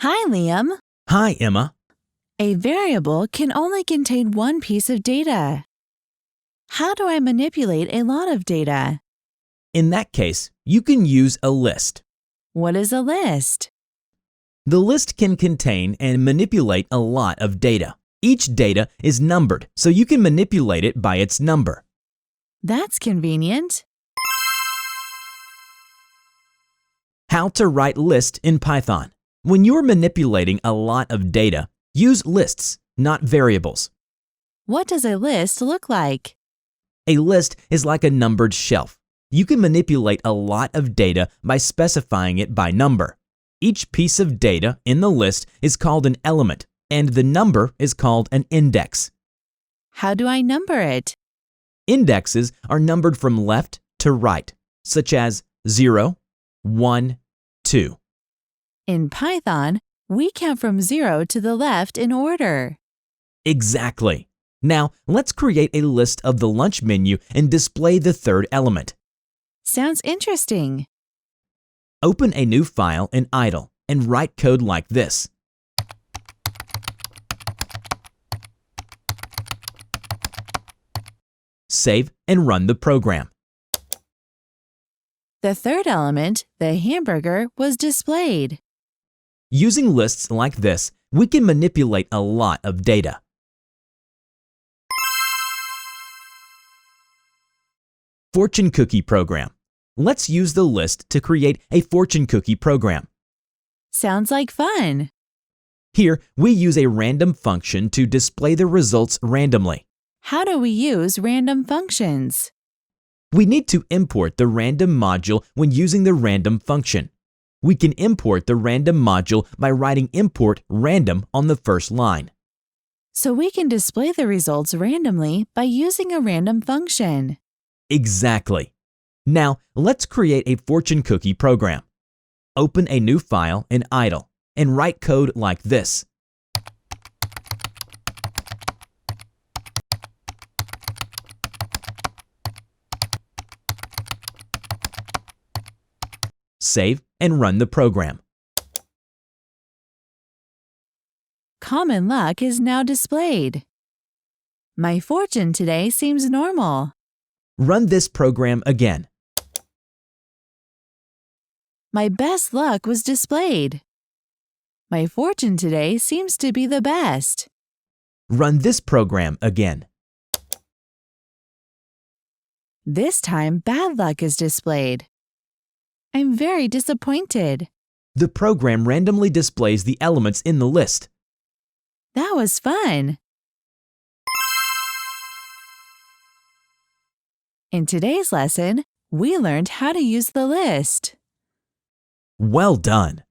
Hi, Liam. Hi, Emma. A variable can only contain one piece of data. How do I manipulate a lot of data? In that case, you can use a list. What is a list? The list can contain and manipulate a lot of data. Each data is numbered, so you can manipulate it by its number. That's convenient. How to write list in Python. When you're manipulating a lot of data, use lists, not variables. What does a list look like? A list is like a numbered shelf. You can manipulate a lot of data by specifying it by number. Each piece of data in the list is called an element, and the number is called an index. How do I number it? Indexes are numbered from left to right, such as 0, 1, 2. In Python, we count from 0 to the left in order. Exactly. Now, let's create a list of the lunch menu and display the third element. Sounds interesting. Open a new file in idle and write code like this. Save and run the program. The third element, the hamburger, was displayed. Using lists like this, we can manipulate a lot of data. Fortune cookie program. Let's use the list to create a fortune cookie program. Sounds like fun. Here, we use a random function to display the results randomly. How do we use random functions? We need to import the random module when using the random function. We can import the random module by writing import random on the first line. So we can display the results randomly by using a random function. Exactly. Now, let's create a fortune cookie program. Open a new file in idle and write code like this. Save and run the program. Common luck is now displayed. My fortune today seems normal. Run this program again. My best luck was displayed. My fortune today seems to be the best. Run this program again. This time, bad luck is displayed. I'm very disappointed. The program randomly displays the elements in the list. That was fun. In today's lesson, we learned how to use the list. Well done!